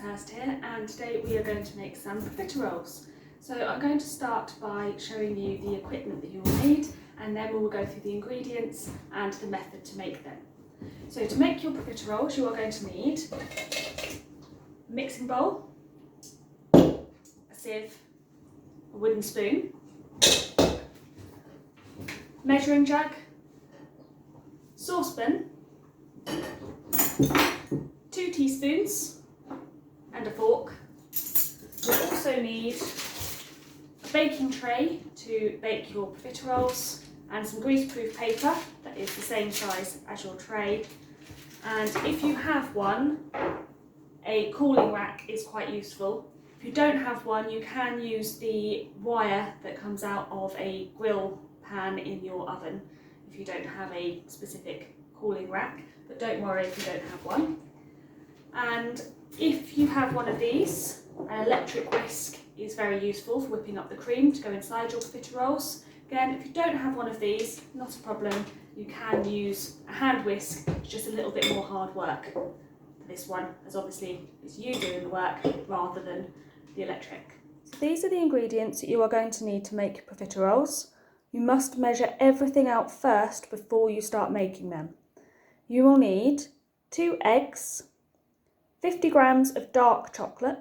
Hurst here, and today we are going to make some profiteroles. So I'm going to start by showing you the equipment that you will need, and then we will go through the ingredients and the method to make them. So to make your profiteroles, you are going to need a mixing bowl, a sieve, a wooden spoon, measuring jug, saucepan, 2 teaspoons and a fork. You'll also need a baking tray to bake your profiteroles and some greaseproof paper that is the same size as your tray. And if you have one, a cooling rack is quite useful. If you don't have one, you can use the wire that comes out of a grill pan in your oven if you don't have a specific cooling rack, but don't worry if you don't have one. And if you have one of these, an electric whisk is very useful for whipping up the cream to go inside your profiteroles. Again, if you don't have one of these, not a problem, you can use a hand whisk. It's just a little bit more hard work for this one, as obviously it's you doing the work rather than the electric. So these are the ingredients that you are going to need to make your profiteroles. You must measure everything out first before you start making them. You will need 2 eggs, 50 grams of dark chocolate,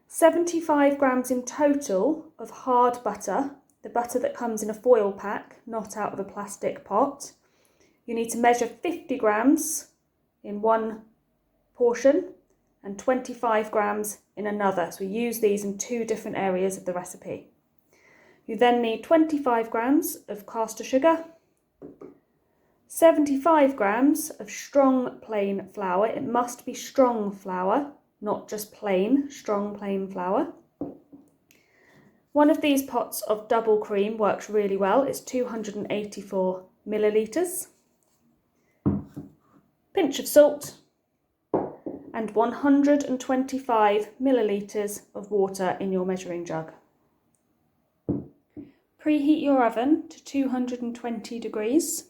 75 grams in total of hard butter, the butter that comes in a foil pack, not out of a plastic pot. You need to measure 50 grams in one portion and 25 grams in another. So we use these in 2 different areas of the recipe. You then need 25 grams of caster sugar, 75 grams of strong plain flour. It must be strong flour, not just plain, strong plain flour. One of these pots of double cream works really well. It's 284 millilitres. Pinch of salt and 125 millilitres of water in your measuring jug. Preheat your oven to 220 degrees.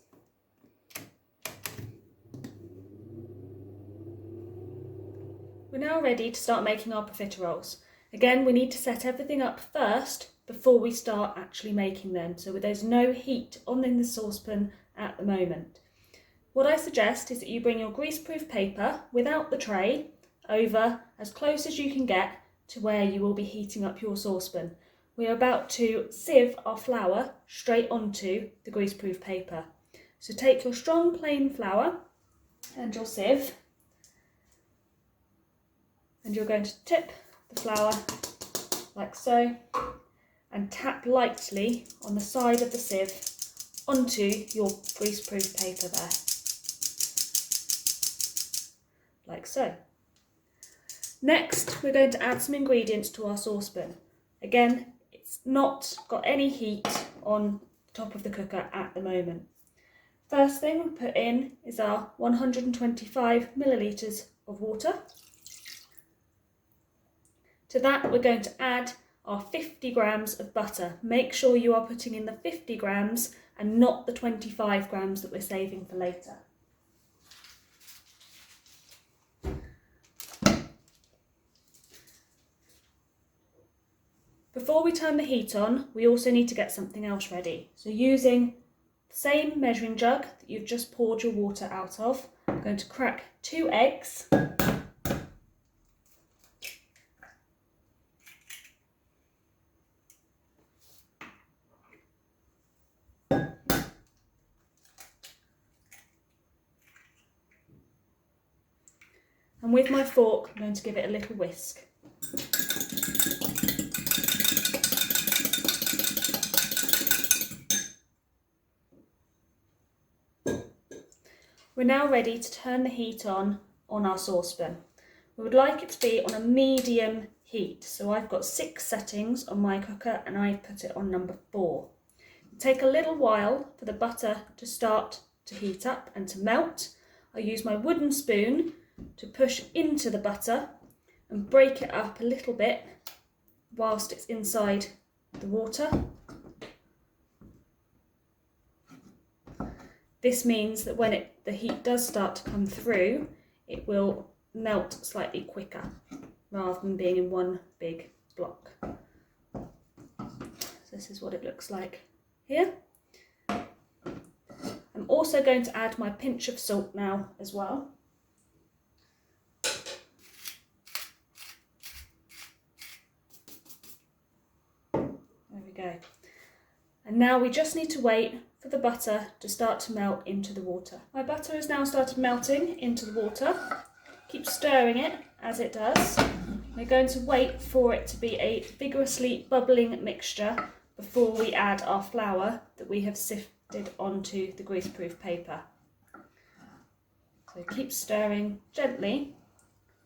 We're now ready to start making our profiteroles. Again, we need to set everything up first before we start actually making them, so there's no heat on in the saucepan at the moment. What I suggest is that you bring your greaseproof paper without the tray over as close as you can get to where you will be heating up your saucepan. We are about to sieve our flour straight onto the greaseproof paper. So take your strong plain flour and your sieve, and you're going to tip the flour like so and tap lightly on the side of the sieve onto your greaseproof paper there, like so. Next, we're going to add some ingredients to our saucepan. Again, it's not got any heat on the top of the cooker at the moment. First thing we put in is our 125 millilitres of water. To that, we're going to add our 50 grams of butter. Make sure you are putting in the 50 grams and not the 25 grams that we're saving for later. Before we turn the heat on, we also need to get something else ready. So using the same measuring jug that you've just poured your water out of, I'm going to crack 2 eggs. And with my fork, I'm going to give it a little whisk. We're now ready to turn the heat on our saucepan. We would like it to be on a medium heat. So I've got 6 settings on my cooker and I've put it on number 4. It'll take a little while for the butter to start to heat up and to melt. I use my wooden spoon to push into the butter and break it up a little bit whilst it's inside the water. This means that when the heat does start to come through, it will melt slightly quicker. rather than being in one big block. So this is what it looks like here. I'm also going to add my pinch of salt now as well. There we go. And now we just need to wait for the butter to start to melt into the water. My butter has now started melting into the water. Keep stirring it as it does. We're going to wait for it to be a vigorously bubbling mixture before we add our flour that we have sifted onto the greaseproof paper. So keep stirring gently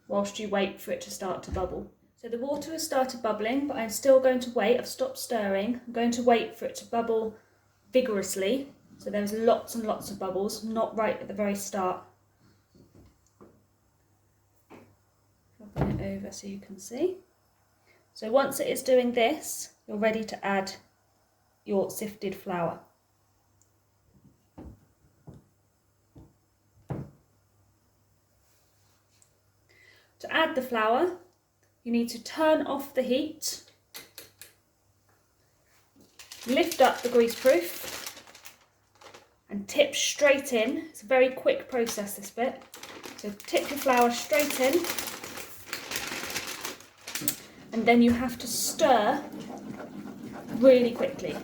whilst you wait for it to start to bubble. So the water has started bubbling, but I'm still going to wait. I've stopped stirring. I'm going to wait for it to bubble vigorously. So there's lots and lots of bubbles, not right at the very start. Dropping it over so you can see. So once it is doing this, you're ready to add your sifted flour. To add the flour, you need to turn off the heat, lift up the greaseproof and tip straight in. It's a very quick process, this bit. So tip your flour straight in, and then you have to stir really quickly.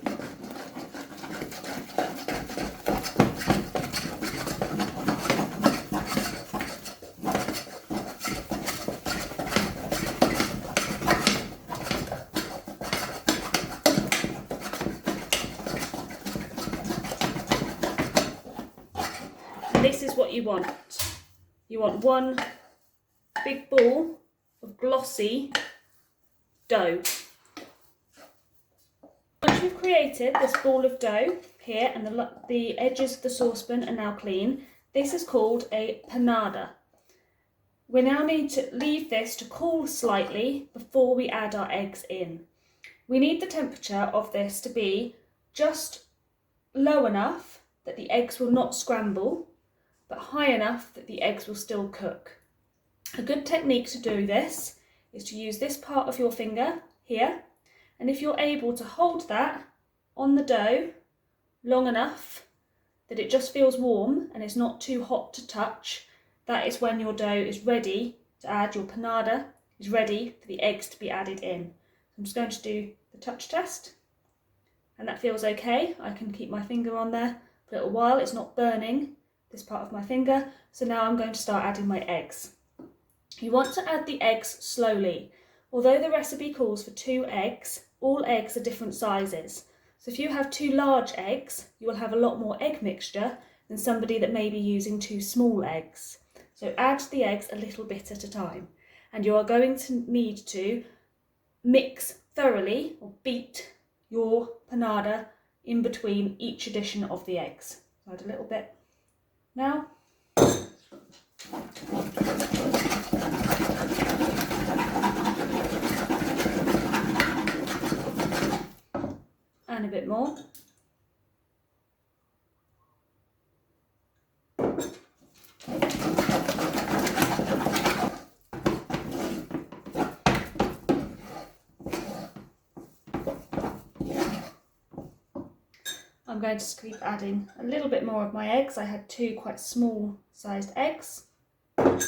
This is what you want. You want one big ball of glossy dough. Once you've created this ball of dough here and the edges of the saucepan are now clean, this is called a panada. We now need to leave this to cool slightly before we add our eggs in. We need the temperature of this to be just low enough that the eggs will not scramble, but high enough that the eggs will still cook. A good technique to do this is to use this part of your finger here, and if you're able to hold that on the dough long enough that it just feels warm and it's not too hot to touch, that is when your dough is ready to add, your panada is ready for the eggs to be added in. I'm just going to do the touch test, and that feels okay. I can keep my finger on there for a little while, it's not burning this part of my finger. So now I'm going to start adding my eggs. You want to add the eggs slowly. Although the recipe calls for 2 eggs, all eggs are different sizes. So if you have 2 large eggs, you will have a lot more egg mixture than somebody that may be using 2 small eggs. So add the eggs a little bit at a time. And you are going to need to mix thoroughly or beat your panada in between each addition of the eggs. So add a little bit now. And a bit more. I'm going to keep adding a little bit more of my eggs. I had 2 quite small sized eggs. And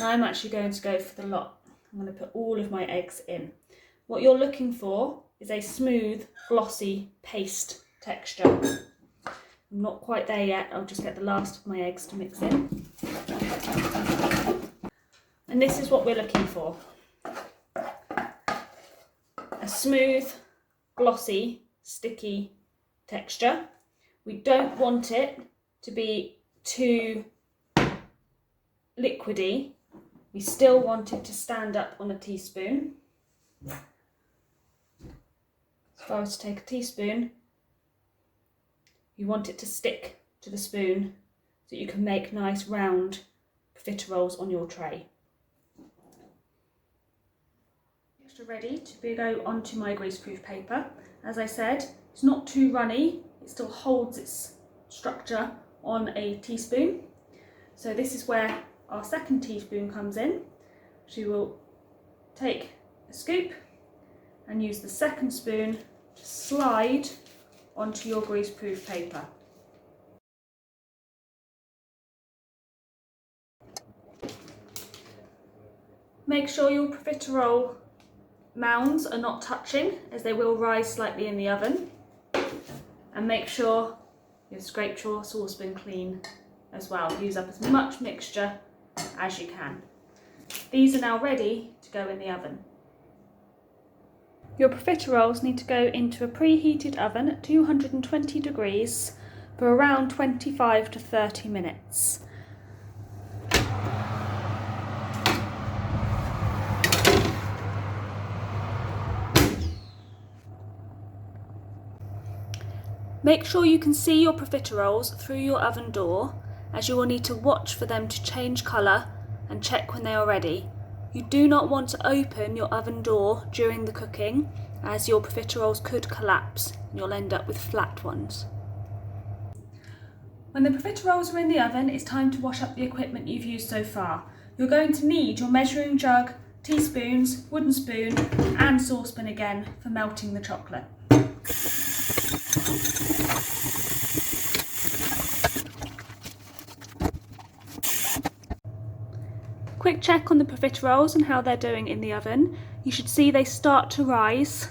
I'm actually going to go for the lot. I'm going to put all of my eggs in. What you're looking for is a smooth, glossy paste texture. I'm not quite there yet. I'll just get the last of my eggs to mix in. And this is what we're looking for. A smooth, glossy, sticky texture. We don't want it to be too liquidy. We still want it to stand up on a teaspoon. So if I was to take a teaspoon, you want it to stick to the spoon so that you can make nice round profiteroles on your tray. Ready to go onto my greaseproof paper. As I said, it's not too runny, it still holds its structure on a teaspoon. So this is where our second teaspoon comes in. So you will take a scoop and use the second spoon to slide onto your greaseproof paper. Make sure your profiterole mounds are not touching, as they will rise slightly in the oven. And make sure you've scraped your saucepan clean as well. Use up as much mixture as you can. These are now ready to go in the oven. Your profiteroles need to go into a preheated oven at 220 degrees for around 25 to 30 minutes. Make sure you can see your profiteroles through your oven door, as you will need to watch for them to change colour and check when they are ready. You do not want to open your oven door during the cooking, as your profiteroles could collapse and you'll end up with flat ones. When the profiteroles are in the oven, it's time to wash up the equipment you've used so far. You're going to need your measuring jug, teaspoons, wooden spoon and saucepan again for melting the chocolate. Quick check on the profiteroles and how they're doing in the oven. You should see they start to rise.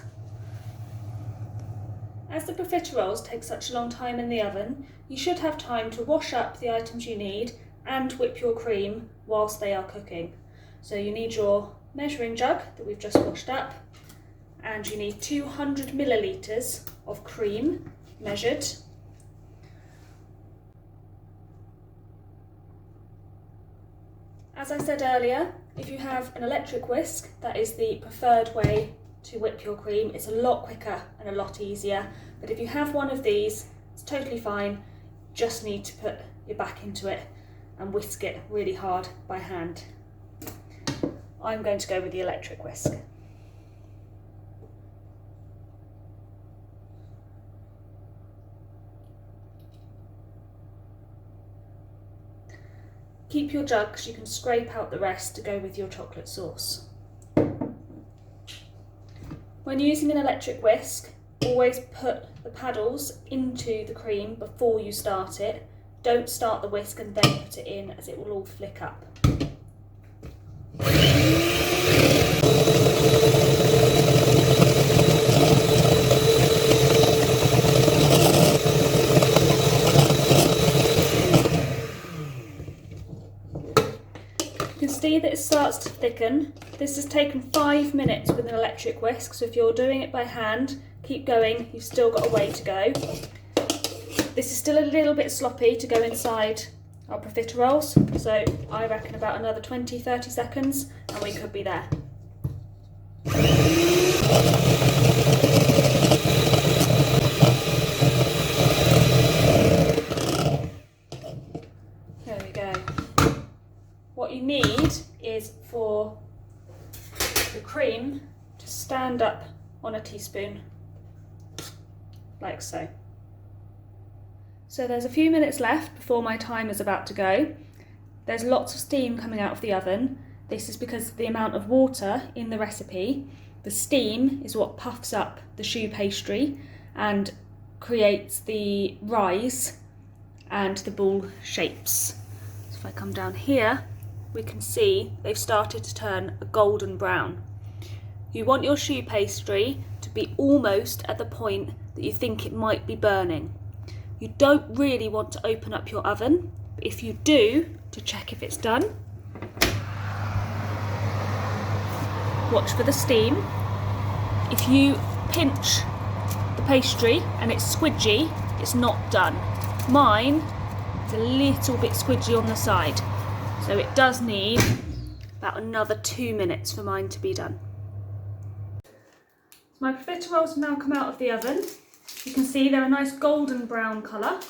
As the profiteroles take such a long time in the oven, you should have time to wash up the items you need and whip your cream whilst they are cooking. So you need your measuring jug that we've just washed up, and you need 200 millilitres of cream measured. As I said earlier, if you have an electric whisk, that is the preferred way to whip your cream. It's a lot quicker and a lot easier, but if you have one of these, it's totally fine. Just need to put your back into it and whisk it really hard by hand. I'm going to go with the electric whisk. Keep your jug because you can scrape out the rest to go with your chocolate sauce. When using an electric whisk, always put the paddles into the cream before you start it. Don't start the whisk and then put it in, as it will all flick up. You can see that it starts to thicken. This has taken 5 minutes with an electric whisk, so if you're doing it by hand, keep going, you've still got a way to go. This is still a little bit sloppy to go inside our profiteroles, so I reckon about another 20-30 seconds and we could be there. There we go. What you need is for the cream to stand up on a teaspoon, like so. So there's a few minutes left before my time is about to go. There's lots of steam coming out of the oven. This is because of the amount of water in the recipe. The steam is what puffs up the choux pastry and creates the rise and the ball shapes. So if I come down here, we can see they've started to turn a golden brown. You want your choux pastry to be almost at the point that you think it might be burning. You don't really want to open up your oven, but if you do, to check if it's done, watch for the steam. If you pinch the pastry and it's squidgy, it's not done. Mine is a little bit squidgy on the side, so it does need about another 2 minutes for mine to be done. So my profiteroles have now come out of the oven. You can see they're a nice golden brown colour,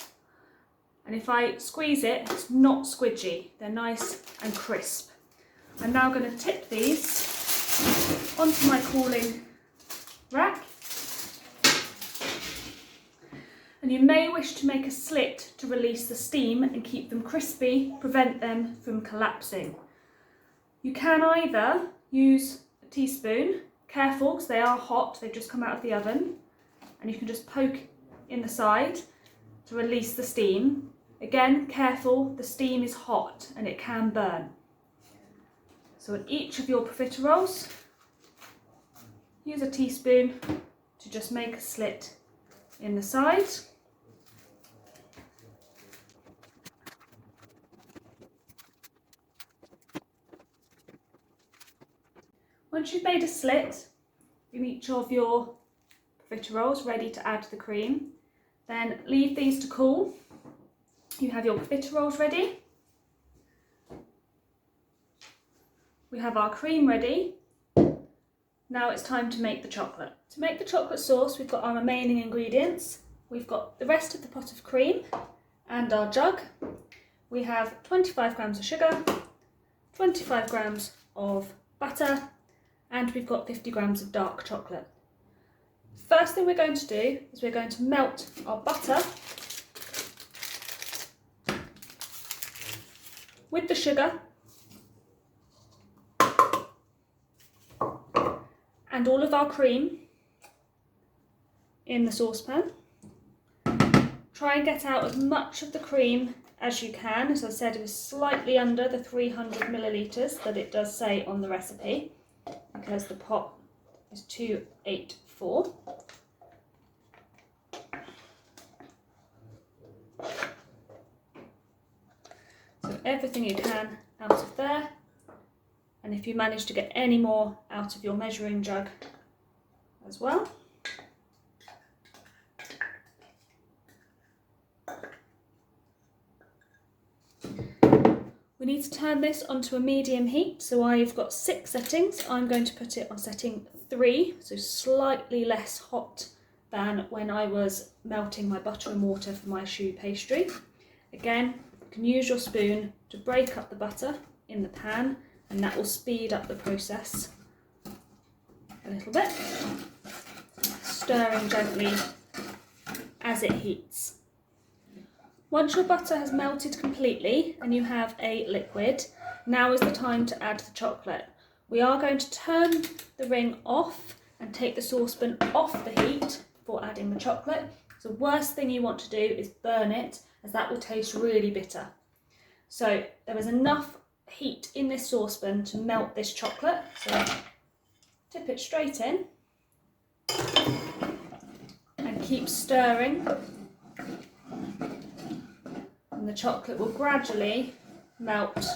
and if I squeeze it, it's not squidgy. They're nice and crisp. I'm now going to tip these onto my cooling rack. And you may wish to make a slit to release the steam and keep them crispy, prevent them from collapsing. You can either use a teaspoon, careful because they are hot, they've just come out of the oven, and you can just poke in the side to release the steam. Again, careful, the steam is hot and it can burn. So in each of your profiteroles, use a teaspoon to just make a slit in the side. Once you've made a slit in each of your profiteroles ready to add the cream, then leave these to cool. You have your profiteroles ready. We have our cream ready. Now it's time to make the chocolate. To make the chocolate sauce, we've got our remaining ingredients. We've got the rest of the pot of cream and our jug. We have 25 grams of sugar, 25 grams of butter, and we've got 50 grams of dark chocolate. First thing we're going to do is we're going to melt our butter with the sugar and all of our cream in the saucepan. Try and get out as much of the cream as you can. As I said, it was slightly under the 300 millilitres that it does say on the recipe, because the pot is 284. So everything you can out of there, and if you manage to get any more out of your measuring jug as well. We need to turn this onto a medium heat, so I've got 6 settings. I'm going to put it on setting 3, so slightly less hot than when I was melting my butter and water for my choux pastry. Again, you can use your spoon to break up the butter in the pan, and that will speed up the process a little bit, stirring gently as it heats. Once your butter has melted completely and you have a liquid, now is the time to add the chocolate. We are going to turn the ring off and take the saucepan off the heat before adding the chocolate. The worst thing you want to do is burn it, as that will taste really bitter. So there is enough heat in this saucepan to melt this chocolate. So tip it straight in and keep stirring. And the chocolate will gradually melt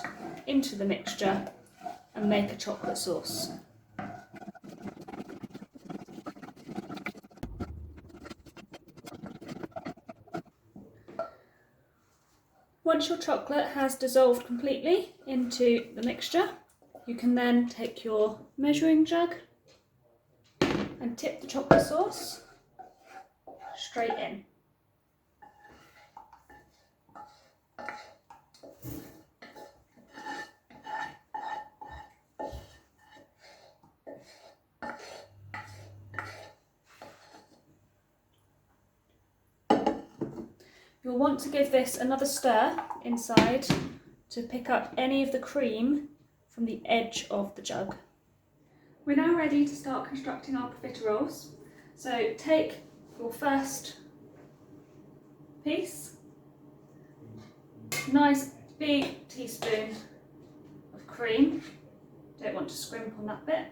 into the mixture and make a chocolate sauce. Once your chocolate has dissolved completely into the mixture, you can then take your measuring jug and tip the chocolate sauce straight in. You'll want to give this another stir inside to pick up any of the cream from the edge of the jug. We're now ready to start constructing our profiteroles. So take your first piece, nice big teaspoon of cream, don't want to scrimp on that bit,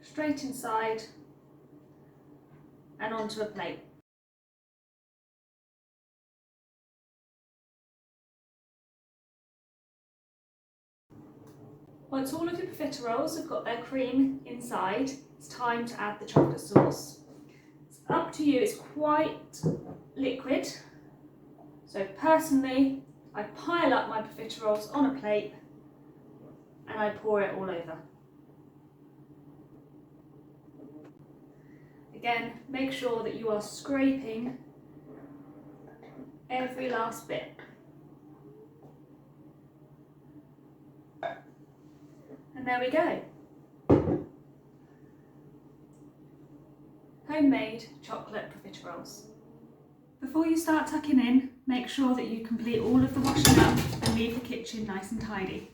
straight inside and onto a plate. Once all of your profiteroles have got their cream inside, it's time to add the chocolate sauce. It's up to you, it's quite liquid. So personally, I pile up my profiteroles on a plate and I pour it all over. Again, make sure that you are scraping every last bit. And there we go. Homemade chocolate profiteroles. before you start tucking in, make sure that you complete all of the washing up and leave the kitchen nice and tidy.